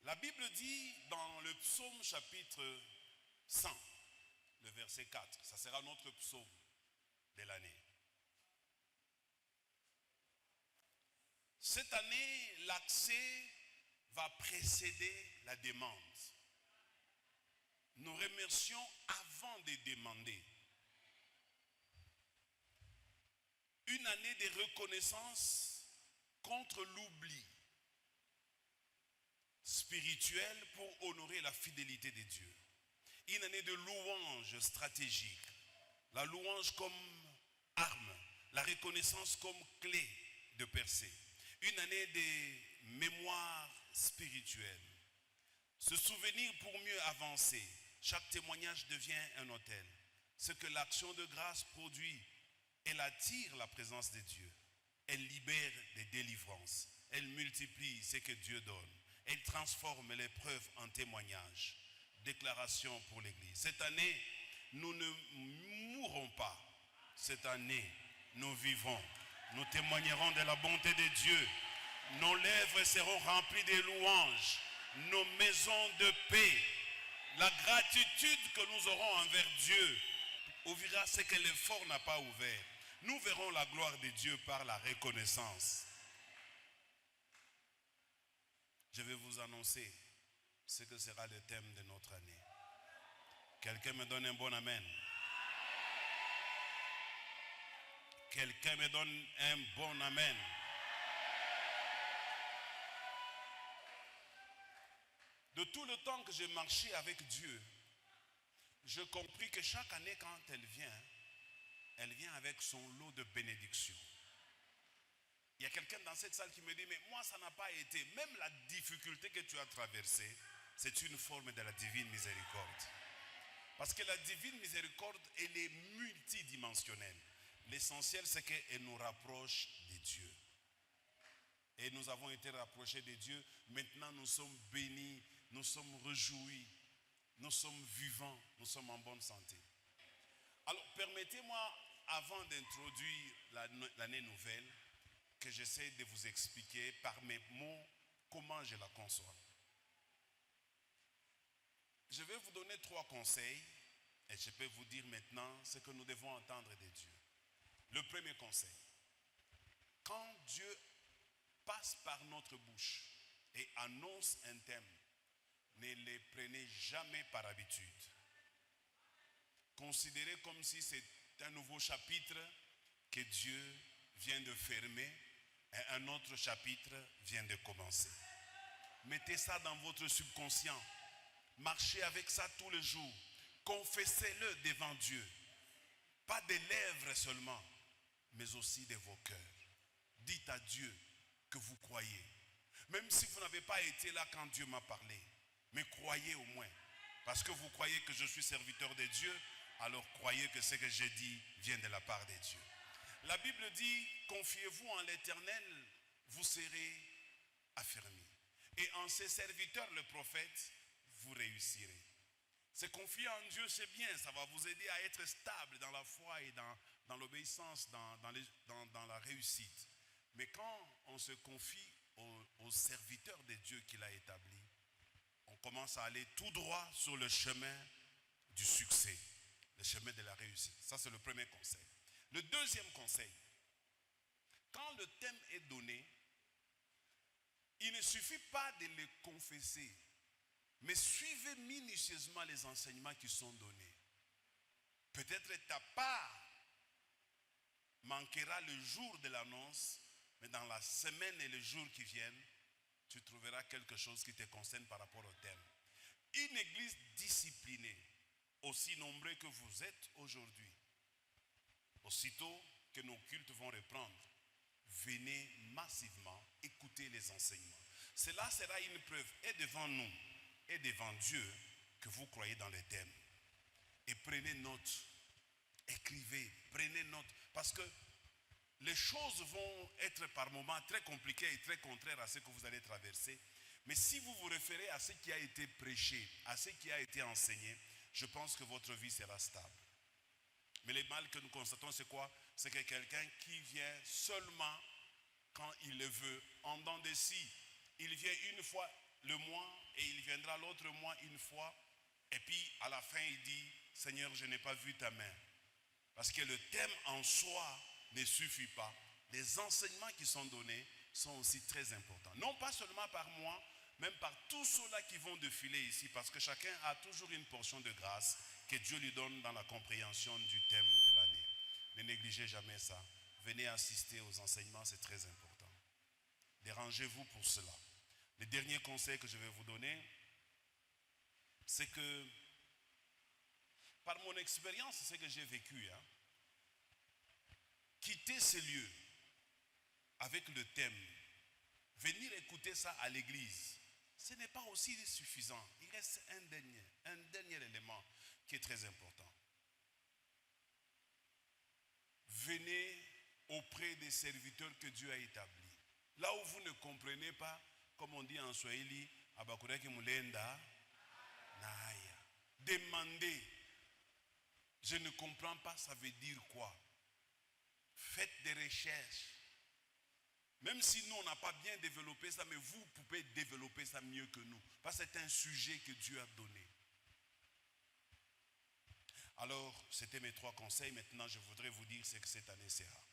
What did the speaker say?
La Bible dit dans le psaume chapitre 100, le verset 4, ça sera notre psaume de l'année. Cette année, l'accès va précéder la demande. Nous remercions avant de demander. Une année de reconnaissance contre l'oubli spirituel pour honorer la fidélité de Dieu. Une année de louange stratégique. La louange comme arme, la reconnaissance comme clé de percée. Une année de mémoire spirituelle. Se souvenir pour mieux avancer. Chaque témoignage devient un autel. Ce que l'action de grâce produit, elle attire la présence de Dieu. Elle libère des délivrances. Elle multiplie ce que Dieu donne. Elle transforme l'épreuve en témoignage. Déclaration pour l'Église. Cette année, nous ne mourrons pas. Cette année, nous vivons. Nous témoignerons de la bonté de Dieu. Nos lèvres seront remplies de louanges. Nos maisons de paix. La gratitude que nous aurons envers Dieu ouvrira ce que l'effort n'a pas ouvert. Nous verrons la gloire de Dieu par la reconnaissance. Je vais vous annoncer ce que sera le thème de notre année. Quelqu'un me donne un bon amen. Quelqu'un me donne un bon amen. De tout le temps que j'ai marché avec Dieu, je compris que chaque année quand elle vient avec son lot de bénédictions. Il y a quelqu'un dans cette salle qui me dit, mais moi ça n'a pas été, même la difficulté que tu as traversée, c'est une forme de la divine miséricorde. Parce que la divine miséricorde, elle est multidimensionnelle. L'essentiel, c'est qu'elle nous rapproche de Dieu. Et nous avons été rapprochés de Dieu. Maintenant, nous sommes bénis, nous sommes réjouis, nous sommes vivants, nous sommes en bonne santé. Alors, permettez-moi, avant d'introduire l'année nouvelle, que j'essaie de vous expliquer par mes mots comment je la conçois. Je vais vous donner 3 conseils et je peux vous dire maintenant ce que nous devons entendre de Dieu. Le premier conseil, quand Dieu passe par notre bouche et annonce un thème, ne les prenez jamais par habitude. Considérez comme si c'est un nouveau chapitre que Dieu vient de fermer et un autre chapitre vient de commencer. Mettez ça dans votre subconscient. Marchez avec ça tous les jours. Confessez-le devant Dieu. Pas des lèvres seulement, mais aussi de vos cœurs. Dites à Dieu que vous croyez. Même si vous n'avez pas été là quand Dieu m'a parlé. Mais croyez au moins. Parce que vous croyez que je suis serviteur de Dieu, alors croyez que ce que j'ai dit vient de la part de Dieu. La Bible dit, confiez-vous en l'Éternel, vous serez affermis. Et en ses serviteurs, le prophète, vous réussirez. Se confier en Dieu, c'est bien, ça va vous aider à être stable dans la foi et dans l'obéissance, dans la réussite. Mais quand on se confie aux serviteurs de Dieu qu'il a établis, on commence à aller tout droit sur le chemin du succès, le chemin de la réussite. Ça, c'est le premier conseil. Le deuxième conseil, quand le thème est donné, il ne suffit pas de le confesser, mais suivez minutieusement les enseignements qui sont donnés. Peut-être ta part manquera le jour de l'annonce, mais dans la semaine et les jours qui viennent, tu trouveras quelque chose qui te concerne par rapport au thème. Une église disciplinée, aussi nombreux que vous êtes aujourd'hui, aussitôt que nos cultes vont reprendre, venez massivement écouter les enseignements. Cela sera une preuve et devant nous et devant Dieu que vous croyez dans les thèmes. Et prenez note, écrivez, prenez note, parce que les choses vont être par moments très compliquées et très contraires à ce que vous allez traverser. Mais si vous vous référez à ce qui a été prêché, à ce qui a été enseigné, je pense que votre vie sera stable. Mais le mal que nous constatons, c'est quoi? C'est que quelqu'un qui vient seulement quand il le veut, en dents de scie. Il vient une fois le mois et il viendra l'autre mois une fois, et puis à la fin il dit, Seigneur, je n'ai pas vu ta main. Parce que le thème en soi ne suffit pas. Les enseignements qui sont donnés sont aussi très importants. Non pas seulement par moi, même par tous ceux-là qui vont défiler ici, parce que chacun a toujours une portion de grâce que Dieu lui donne dans la compréhension du thème de l'année. Ne négligez jamais ça. Venez assister aux enseignements, c'est très important. Dérangez-vous pour cela. Le dernier conseil que je vais vous donner, c'est que, par mon expérience, c'est ce que j'ai vécu, quitter ce lieu avec le thème, venir écouter ça à l'église, ce n'est pas aussi suffisant. Il reste un dernier élément qui est très important. Venez auprès des serviteurs que Dieu a établis. Là où vous ne comprenez pas, comme on dit en Swahili, abakuraki mulenda naya. Demandez. Je ne comprends pas, ça veut dire quoi? Faites des recherches. Même si nous, on n'a pas bien développé ça, mais vous pouvez développer ça mieux que nous. Parce que c'est un sujet que Dieu a donné. Alors, c'était mes 3 conseils. Maintenant, je voudrais vous dire ce que cette année sera.